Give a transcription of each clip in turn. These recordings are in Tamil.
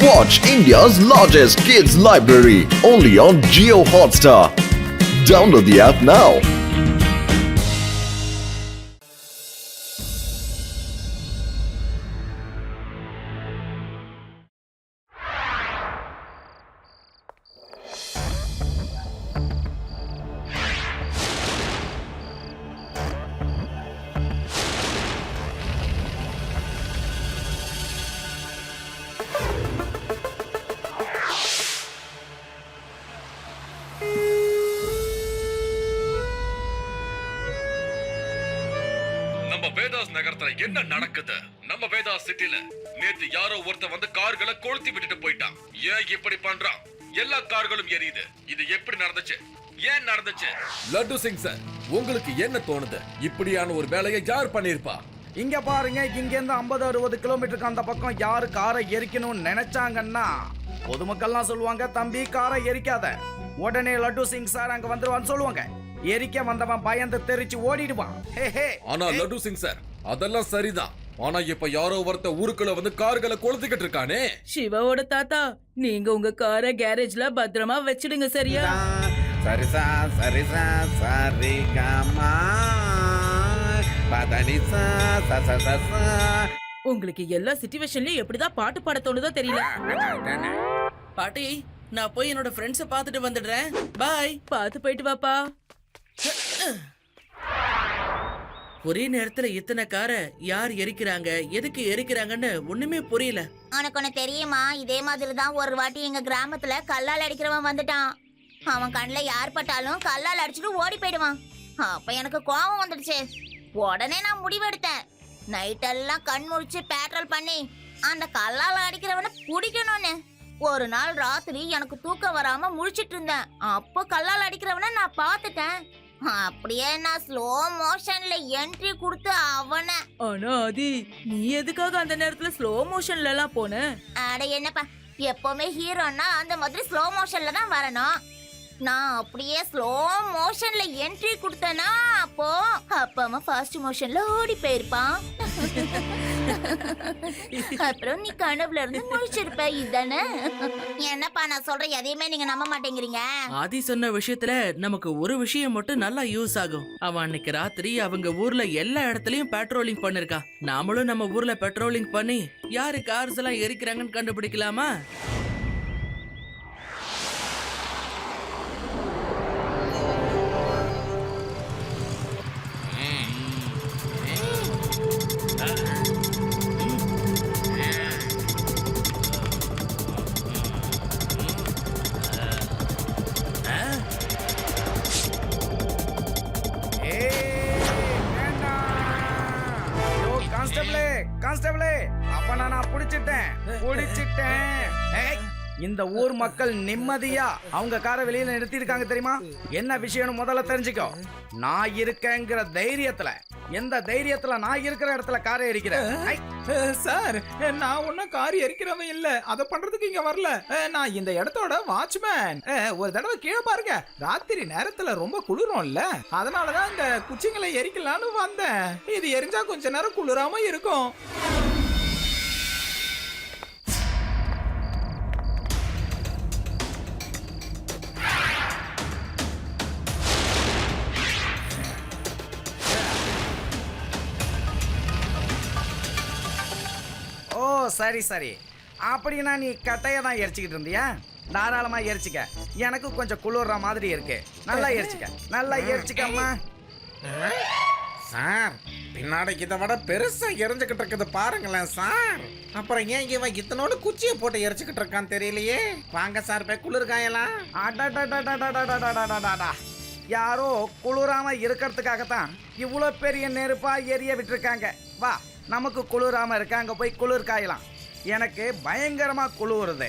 Watch India's largest kids library only on Jio Hotstar. Download the app now. நம்ம வேதாஸ் நகரத்துல என்ன நடக்குது? நம்ம வேதாஸ் சிட்டில நேத்து யாரோ ஒருத்தன் வந்து கார்களை கொளுத்தி விட்டுட்டு போயிட்டான். ஏன் இப்படி பண்றான்? எல்லா கார்களும் எரியுது. இது எப்படி நடந்துச்சு? ஏன் நடந்துச்சு? லட்டு சிங் சார், உங்களுக்கு என்ன தோணுது? இப்படியான ஒரு வேலையை யார் பண்ணிருப்பா? இங்க பாருங்க, இங்க இருந்து 50-60 கிலோமீட்டருக்கு அந்த பக்கம் யாரு காரை எரிக்கணும்னு நினைச்சாங்கன்னா பொதுமக்கள்லாம் சொல்லுவாங்க, தம்பி காரை எரிக்காத. உடனே லட்டு சிங் சார் அங்க வந்துருவான்னு சொல்லுவாங்க. எரிக்க வந்தவன் பயந்து தெரிச்சு ஓடிடுவான். ஆனா லட்டு சிங் சார், அதெல்லாம் சரிதான். ஆனா இப்ப யாரோ ஒருத்த ஊருக்குள்ள வந்து கார்களை கொளுத்திக்கிட்டு இருக்கானே. சிவாவோட தாத்தா, நீங்க உங்க காரை கேரேஜ்ல பத்திரமா வச்சிடுங்க, சரியா? சரிசா சரிசா சரிகமா பதனிசா சசசசா. உங்களுக்கு எல்லா சிச்சுவேஷன்லயும் எப்படிதான் பாட்டு பாட தோணுதோ தெரியல. பாட்டி, நான் போய் என்னோட ஃப்ரெண்ட்ஸ பாத்துட்டு வந்துடுறேன். பாய். பாத்து போயிட்டு வாப்பா. ஒரே நேரத்துல இத்தனை காரை யார் எரிக்கிறாங்க, எதுக்கு எரிக்கிறாங்கன்னு ஒண்ணுமே புரியல. உனக்கு ஒண்ணு தெரியுமா? இதே மாதிரி தான் ஒரு வாட்டி எங்க கிராமத்துல கல்லால் அடிக்கிறவன் வந்துட்டான். அவன் கண்ணில் யார் பட்டாலும் கல்லால் அடிச்சுட்டு ஓடி போயிடுவான். அப்ப எனக்கு கோபம் வந்துடுச்சு. உடனே நான் முடிவெடுத்தேன், நைட்டெல்லாம் கண் முழிச்சு பேட்ரோல் பண்ணி அந்த கல்லால் அடிக்கிறவனை பிடிக்கணும்னு. ஒரு நாள் ராத்திரி எனக்கு தூக்கம் வராம முழிச்சிட்டு இருந்தேன். அப்போ கல்லால் அடிக்கிறவனை நான் பார்த்துட்டேன். அப்படியே நான் ஸ்லோ மோஷன்ல என்ட்ரி கொடுத்து அவனை. ஆனா ஆதி, நீ எதுக்காக அந்த நேரத்துல ஸ்லோ மோஷன்ல எல்லாம் போன? அட என்னப்பா, எப்பவுமே ஹீரோன்னா அந்த மாதிரி ஸ்லோ மோஷன்ல தான் வரணும். நான் அப்படியே ஸ்லோ மோஷன்ல என்ட்ரி கொடுத்தேனா, அப்போ அவன் ஃபாஸ்ட் மோஷன்ல ஓடி போயிருப்பான். அப்புறம் நீ கனவுல இருந்து முழிச்சிருப்ப. இதுதானே? என்னப்பா நான் சொல்றேன், எதையுமே நீங்க நம்ப மாட்டேங்கிறீங்க. ஆதி சொன்ன விஷயத்துல நமக்கு ஒரு விஷயம் மட்டும் நல்லா யூஸ் ஆகும். அவன் அன்னைக்கு ராத்திரி அவங்க ஊர்ல எல்லா இடத்துலயும் பெட்ரோலிங் பண்ணிருக்கான். நாமளும் நம்ம ஊர்ல பெட்ரோலிங் பண்ணி யாரு கார்ஸ் எல்லாம் எரிக்கிறாங்கன்னு கண்டுபிடிக்கலாமா? கான்ஸ்டபிளே, அப்ப நான் புடிச்சிட்டேன். இந்த ஊர் மக்கள் நிம்மதியா அவங்க காரை வெளியில நிறுத்திருக்காங்க தெரியுமா? என்ன விஷயம்னு முதல்ல தெரிஞ்சுக்கோ. நான் இருக்கேங்கிற தைரியத்துல, எந்த தைரியத்துல நான் இருக்கிற இடத்துல காரை எரிக்கிறேன். சார், நான் ஒன்னும் கார் எரிக்கிறவன் இல்ல. அத பண்றதுக்கு இங்க வரல. நான் இந்த இடத்தோட வாட்ச்மேன். ஒரு தடவை கீழே பாருங்க, ராத்திரி நேரத்துல ரொம்ப குளிரும்ல, அதனாலதான் இந்த குச்சிங்களை எரிக்கலான்னு வந்தேன். இது எரிஞ்சா கொஞ்ச நேரம் குளிராம இருக்கும். ஓ சரி சரி, அப்படின்னா நீ கட்டையை தான் எரிச்சுக்கிட்டு இருந்தியா? தாராளமா எரிச்சுக்க, எனக்கு கொஞ்சம் குளிர்ற மாதிரி இருக்கு. நல்லா எரிச்சுக்கம்மா. சார், பின்னாடி இதை விட பெருசா எரிஞ்சுக்கிட்டு இருக்குது பாருங்களேன் சார். அப்புறம் ஏன் இவன் இத்தனோட குச்சியை போட்டு எரிச்சுக்கிட்டு இருக்கான்னு தெரியலையே. வாங்க சார், போய் குளிர்காயலாம். யாரோ குளிராம இருக்கிறதுக்காகத்தான் இவ்வளோ பெரிய நெருப்பா எரிய விட்டுருக்காங்க. வா, நமக்கு குளிராம இருக்க, அங்க போய் குளிர் காயலாம். எனக்கு பயங்கரமா குளிருது.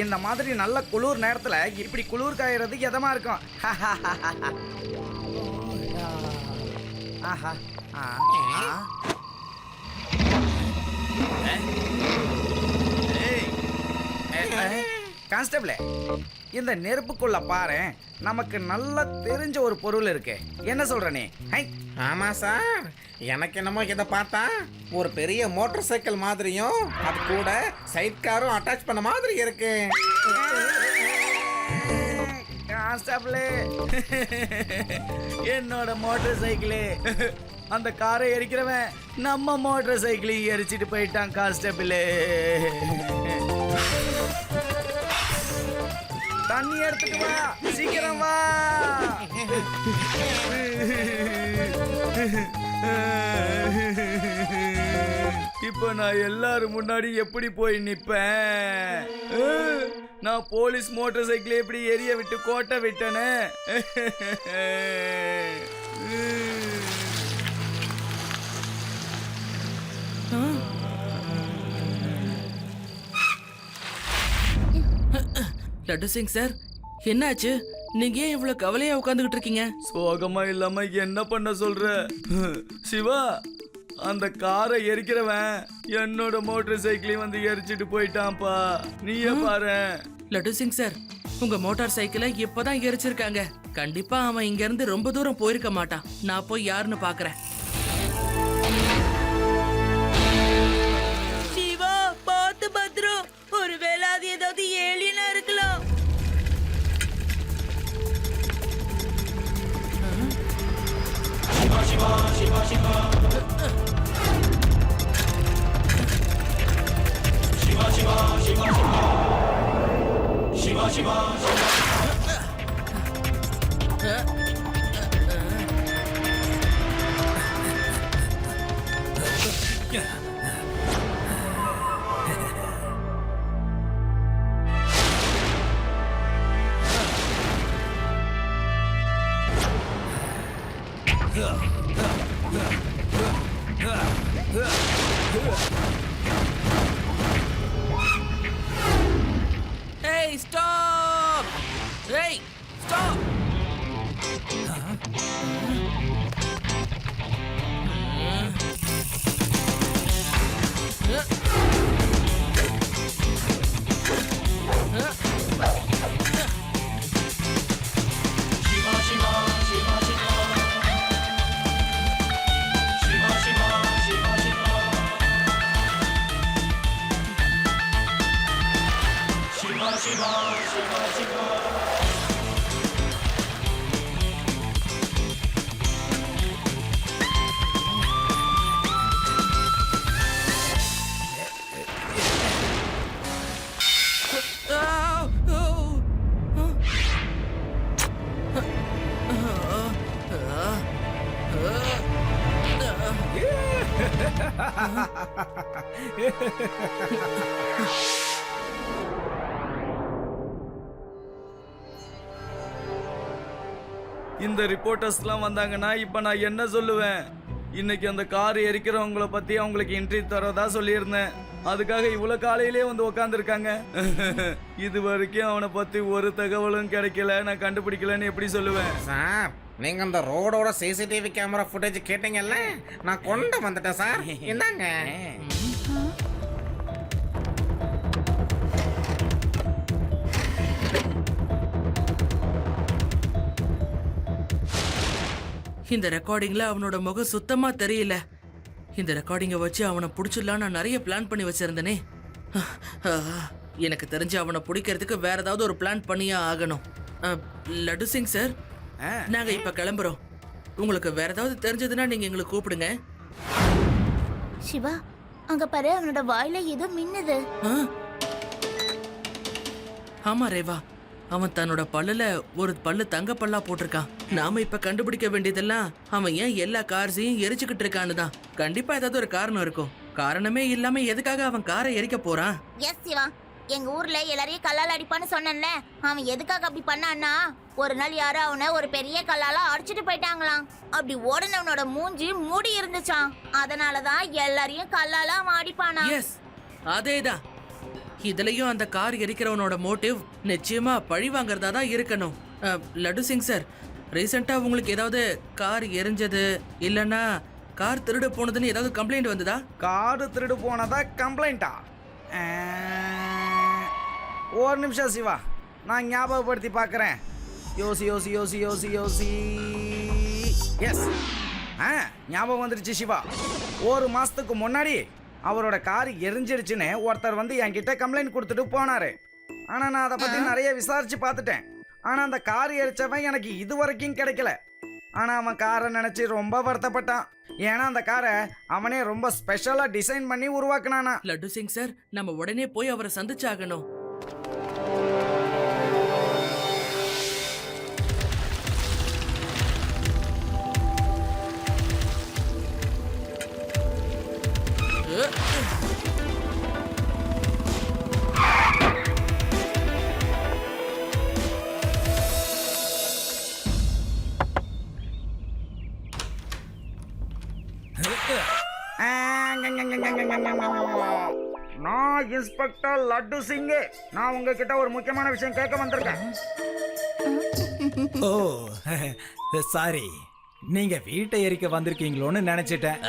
இந்த மாதிரி நல்ல குளிர் நேரத்துல இப்படி குளிர் காயறது எதமா இருக்கும். கான்ஸ்டபிளே, இந்த நெருப்புக்குள்ள பாரு, நமக்கு நல்லா தெரிஞ்ச ஒரு பொருள் இருக்கு. என்ன சொல்ற நீ? ஹை, ஆமா சார், எனக்கு என்னமோ இதை பார்த்தா ஒரு பெரிய மோட்டார் சைக்கிள் மாதிரியும் அது கூட சைட் காரும் அட்டாச் பண்ண மாதிரி இருக்கு. கான்ஸ்டபிளே, என்னோட மோட்டார் சைக்கிளு அந்த காரை எரிக்கிறவன் நம்ம மோட்டார் சைக்கிளையும் எரிச்சிட்டு போயிட்டான் கான்ஸ்டபிளே. தண்ணி எடுத்துட்டு வா, சீக்கிரம் வா. இப்போ நான் எல்லாரும் முன்னாடி எப்படி போய் நிப்பேன்? நான் போலீஸ் மோட்டார் சைக்கிள் எப்படி எரிய விட்டு கோட்டை விட்டனே. லட்டு சிங் சார், என்னாச்சு? நீங்க ஏன் இவ்வளவு கவலையா உட்காந்துக்கிட்டு இருக்கீங்க? சோகமா இல்லாம என்ன பண்ண சொல்ற? சிவா, அந்த காரை எரிக்கிறவன் என்னோட மோட்டார் சைக்கிளையும் வந்து எரிச்சிட்டு போயிட்டான்ப்பா. நீயே பாரு. லட்டு சிங் சார், உங்க மோட்டார் சைக்கிளை இப்பதான் எரிச்சிருக்காங்க. கண்டிப்பா அவன் இங்க இருந்து ரொம்ப தூரம் போயிருக்க மாட்டான். நான் போய் யாருன்னு பாக்குறேன். சிவா, பார்த்து பத்திரம். ஒருவேளை அது ஏதாவது ஏலியனா இருக்கலாம். Hey, stop! Hey, stop! இந்த ரிப்போர்ட்டர்ஸ்லாம் வந்தாங்கன்னா இப்ப நான் என்ன சொல்லுவேன்? இன்னைக்கு அந்த கார் எரிக்கிறவங்கள பத்தி அவங்களுக்கு என்ட்ரி தரதா சொல்லியிருந்தேன். அதுக்காக இவ்வளவு காலையிலே வந்து உக்காந்துருக்காங்க. இது வரைக்கும் அவனை பத்தி ஒரு தகவலும் கிடைக்கல, நான் கண்டுபிடிக்கலன்னு எப்படி சொல்லுவேன்? சார், நீங்க அந்த ரோடோட சிசிடிவி கேமரா ஃபுட்டேஜ் கேட்டீங்கல்ல, நான் கொண்டு வந்துட்டேன் சார். இந்தாங்க. இந்த ரெக்கார்டிங்ல அவனோட முகம் சுத்தமா தெரியல. இந்த ரெக்கார்டிங்கை வச்சு அவனை பிடிச்சிடலாம் நான் நிறைய பிளான் பண்ணி வச்சிருந்தேனே. எனக்கு தெரிஞ்சு அவனை பிடிக்கிறதுக்கு வேற ஏதாவது ஒரு பிளான் பண்ணியே ஆகணும். லட்டு சிங் சார், நாங்க இப்ப கிளம்புறோம். உங்களுக்கு வேற ஏதாவது தெரிஞ்சதுன்னா நீங்க எங்களை கூப்பிடுங்க. சிவா, அங்க பாரு, அவனோட வாயில ஏதோ மின்னுது. ஆமா ரேவா, அவன் தன்னோட பல்லுல ஒரு பல்லு தங்க பல்லா போட்டிருக்கான். நாம இப்ப கண்டுபிடிக்க வேண்டியதெல்லாம் அவன் ஏன் எல்லா கார்ஸையும் எரிச்சுக்கிட்டு இருக்கான்னு தான். கண்டிப்பா ஏதாவது ஒரு காரணம் இருக்கும். காரணமே இல்லாம எதுக்காக அவன் காரை எரிக்க போறான்? எஸ் சிவா, எங்க ஊர்ல எல்லாரையும் கல்லால அடிப்பான்னு சொன்னேன்ல, அவன் எதுக்காக அப்படி பண்ணான்னா, ஒரு நாள் யாரோ அவனை ஒரு பெரிய கல்லால அடிச்சுட்டு போயிட்டாங்களாம். அப்படி ஓடனவனோட மூஞ்சி மூடி இருந்துச்சான். அதனாலதான் எல்லாரையும் கல்லால அவன் அடிப்பானா. எஸ், அதேதான். இதுலயும் அந்த கார் எரிக்கிறவனோட மோட்டிவ் நிச்சயமா பழி வாங்குறதா தான் இருக்கணும். லட்டு சிங் சார், ரீசெண்டா உங்களுக்கு ஏதாவது கார் எரிஞ்சது இல்லைன்னா கார் திருடு போனதுன்னு ஏதாவது கம்ப்ளைண்ட் வந்ததா? கார் திருடு போனதா கம்ப்ளைண்டா? ஒரு நிமிஷம் சிவா, நான் ஞாபகப்படுத்தி பார்க்குறேன். யோசி யோசி யோசி யோசி யோசி எஸ் ஞாபகம் வந்துருச்சு சிவா. ஒரு மாசத்துக்கு முன்னாடி அவரோட கார் எரிஞ்சிடுச்சுன்னு ஒருத்தர் வந்து என்கிட்ட கம்ப்ளைண்ட் கொடுத்துட்டு போனாரு. ஆனா நான் அதை பத்தி நிறைய விசாரிச்சு பார்த்துட்டேன். ஆனா அந்த கார் எரிச்சவன் எனக்கு இது வரைக்கும் கிடைக்கல. ஆனா அவன் காரை நினைச்சு ரொம்ப வருத்தப்பட்டான். ஏன்னா அந்த காரை அவனே ரொம்ப ஸ்பெஷலா டிசைன் பண்ணி உருவாக்குனானா. லட்டு சிங் சார், நம்ம உடனே போய் அவரை சந்திச்சாகணும். நான் இன்ஸ்பெக்டர் லட்டு சிங். நான் உங்ககிட்ட ஒரு முக்கியமான விஷயம் கேட்க வந்திருக்கேன். ஓ சாரி, நீங்க வீட்டை எரிக்க வந்திருக்கீங்களோன்னு நினைச்சிட்டேன்.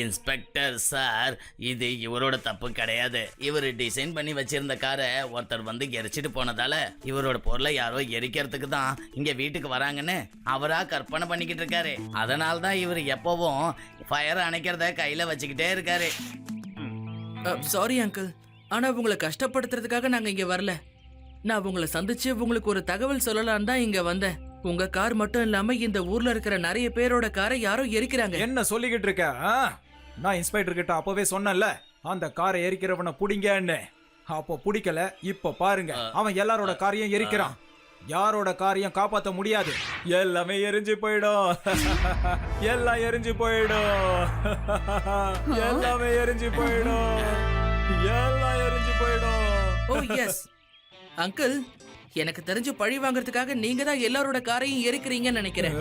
இன்ஸ்பெக்டர் சார், இது இவரோட தப்பு கிடையாது. இவர் டிசைன் பண்ணி வச்சிருந்த காரை ஒருத்தர் வந்து எரிச்சிட்டு போனதால இவரோட பொருளை யாரோ எரிக்கிறதுக்கு தான் இங்க வீட்டுக்கு வராங்கன்னு அவரா கற்பனை பண்ணிக்கிட்டு இருக்காரு. அதனால தான் இவர் எப்பவும் ஃபயர் அணைக்கிறத கையில வச்சுக்கிட்டே இருக்காரு. சாரி அங்கிள், ஆனா உங்களை கஷ்டப்படுத்துறதுக்காக நாங்க இங்க வரல. நான் உங்களை சந்திச்சு உங்களுக்கு ஒரு தகவல் சொல்லலான்னு தான் இங்க வந்தேன். உங்க கார் மட்டும் இல்லாம இந்த ஊர்ல இருக்கிற நிறைய பேரோட காரை யாரோ எரிக்கிறாங்க. என்ன சொல்லிக்கிட்டு இருக்க? நான் இன்ஸ்பெக்டர் கிட்ட அப்பவே சொன்னேன்ல, அந்த காரை எரிக்கிறவனை புடிங்கன்னு. அப்போ பிடிக்கல. இப்ப பாருங்க, அவன் எல்லாரோட காரையும் எரிக்கிறான். யாரோட காரையும் காப்பாத்த முடியாது. எல்லாமே எரிஞ்சு போயிடும். எல்லாம் எரிஞ்சு போயிடும். எல்லாமே எரிஞ்சு போயிடும். எல்லாம் எரிஞ்சு போயிடும். ஓ எஸ் அங்கிள், எனக்கு தெரிஞ்சு பழி வாங்குறதுக்காக நீங்க தான் எல்லாரோட காரையும் எரிக்கிறீங்கன்னு நினைக்கிறேன்.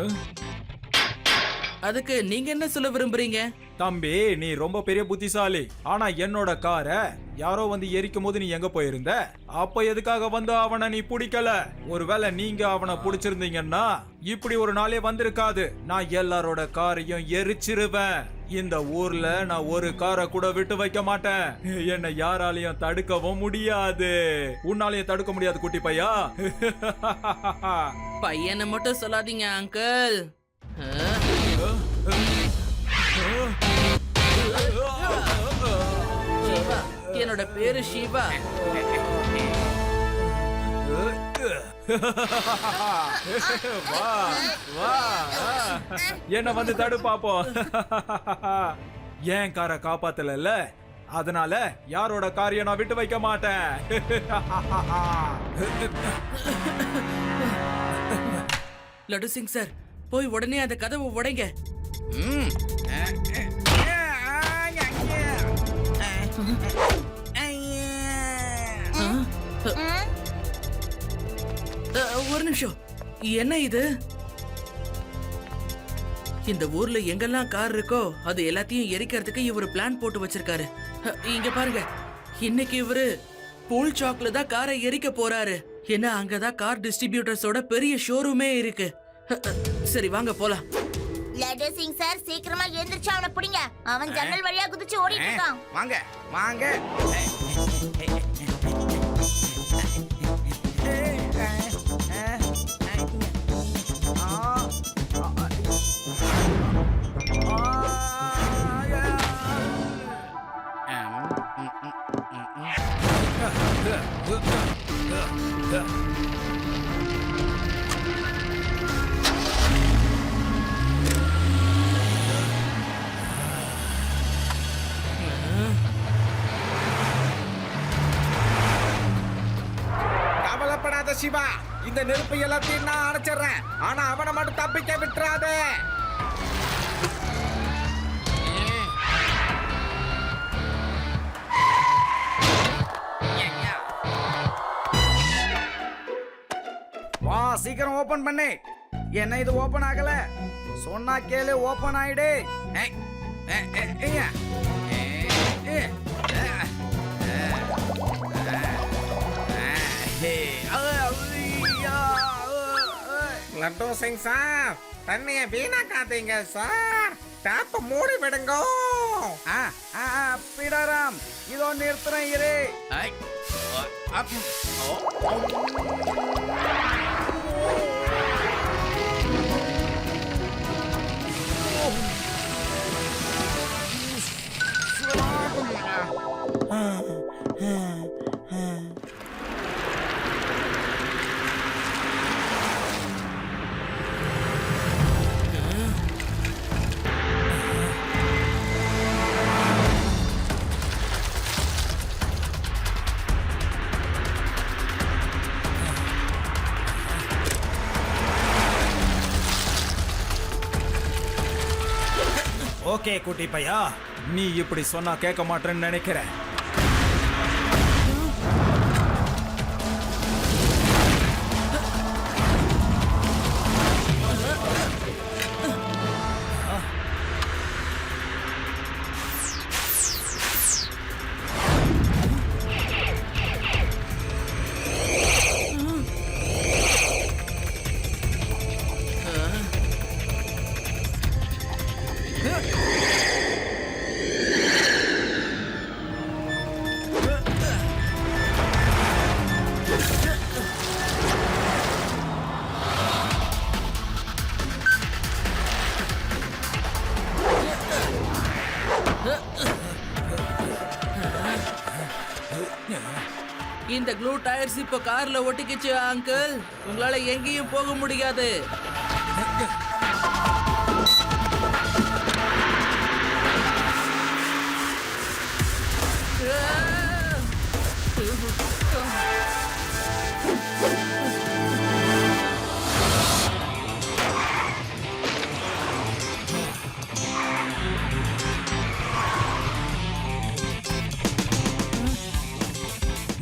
அதுக்கு நீங்க என்ன சொல்ல விரும்புறீங்க? தம்பி, நீ ரொம்ப பெரிய புத்திசாலி. ஆனா என்னோட காரை யாரோ வந்து எரிக்கும் போது நீ எங்க போயிருந்த? அப்ப எதுக்காக வந்து அவனை நீ பிடிக்கல? ஒருவேளை நீங்க அவனை பிடிச்சிருந்தீங்கன்னா இப்படி ஒரு நாளே வந்திருக்காது. நான் எல்லாரோட காரையும் எரிச்சிருவேன். இந்த ஊர்ல நான் ஒரு காரை கூட விட்டு வைக்க மாட்டேன். என்னை யாராலையும் தடுக்கவும் முடியாது. உன்னாலையும் தடுக்க முடியாது குட்டி பையா. பையனை மட்டும் சொல்லாதீங்க அங்கிள். சிவா, என்னோட பேரு சிவா. வா வா, என்ன வந்து தடு பாப்போம். ஏன் காரை காப்பாத்தல, அதனால யாரோட காரியம் நான் விட்டு வைக்க மாட்டேன். லட்டு சிங் சார், போய் உடனே அந்த கதவை உடைங்க. ஒரு நிமிஷம், என்ன இது? இந்த ஊர்ல எங்கெல்லாம் கார் இருக்கோ அது எல்லாத்தையும் எரிக்கிறதுக்கு இவரு பிளான் போட்டு வச்சிருக்காரு. இங்க பாருங்க, இன்னைக்கு இவரு பூல் சாக்ல தான் காரை எரிக்க போறாரு. ஏன்னா அங்கதான் கார் டிஸ்ட்ரிபியூட்டர்ஸோட பெரிய ஷோரூமே இருக்கு. சரி வாங்க போலாம். லட்டு சிங் சார், சீக்கிரமா எழுந்திருச்சு அவனை பிடிங்க. அவன் ஜன்னல் வழியா குதிச்சு ஓடிட்டு இருக்கான். வாங்க வாங்க. கவலைப்படாத சிவா, இந்த நெருப்பு எல்லாத்தையும் நான் அணைச்சிடுறேன். ஆனா அவனை மட்டும் தப்பிக்க விட்டுறாதே. வா, சீக்கிரம் ஓபன் பண்ணு. என்ன இது ஓபன் ஆகல? சொன்னா கேளு, ஓபன் ஆயிடு. லட்டு சிங் சார், தண்ணியை வீணாக்காதீங்க சார். டேப்பை மூடி விடுங்க. பிடாராம், இதோ நிறுத்துறேன் இரு. ஐ, ஓ, அப், ஓ. ஓகே குட்டி பையா, நீ இப்படி சொன்னா கேட்க மாட்டேன்னு நினைக்கிறேன். இந்த க்ளூ டயர்ஸ் இப்ப கார்ல ஒட்டிக்கிச்சு அங்கிள். உங்களால எங்கேயும் போக முடியாது.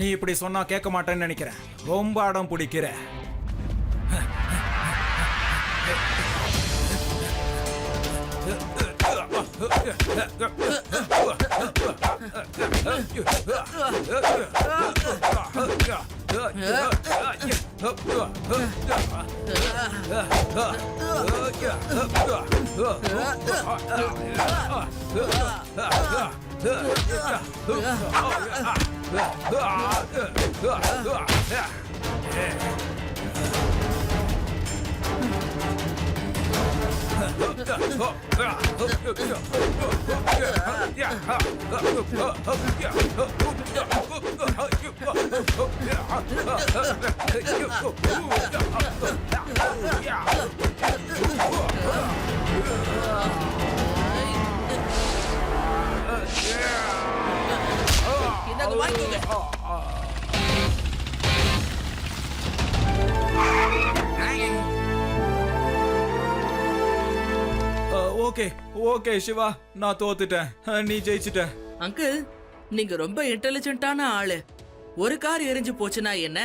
நீ இப்படி சொன்னா கேட்க மாட்டேன்னு நினைக்கிறேன். ரொம்ப அடம் பிடிக்கிற. இந்தாங்க வாங்கிக்கோங்க. ஓகே ஓகே சிவா, நான் தோத்துட்டேன். நீ ஜெயிச்சிட்ட. அங்கிள், நீங்க ரொம்ப இன்டெலிஜென்ட்டான ஆளு. ஒரு கார் எரிஞ்சு போச்சுன்னா என்ன,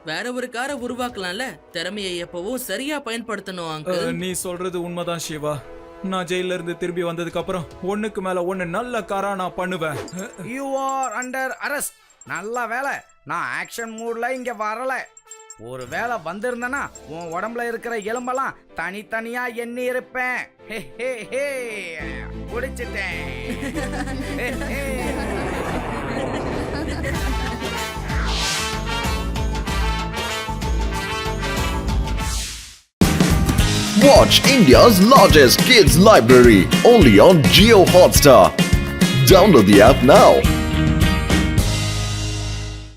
வேற ஒரு காரை உருவாக்கலாம்ல. திறமையை எப்பவும் சரியா பயன்படுத்தணும் அங்கிள். நீ சொல்றது உண்மைதான் சிவா. நான் ஜெயில இருந்து திரும்பி வந்ததுக்கு அப்புறம் ஒண்ணுக்கு மேல ஒண்ணு நல்ல காரா நான் பண்ணுவேன். You are under arrest. நல்ல வேலை நான் ஆக்ஷன் மூட்ல இங்க வரல. ஒரு வேளை வந்திருந்தனா உன் உடம்புல இருக்கிற எலும்பெல்லாம் தனித்தனியா எண்ணி இருப்பேன். ஹே ஹே ஹே, குடிச்சிட்டேன். ஹே, ஹே. Watch India's largest kids library only on Jio Hotstar. Download the app now.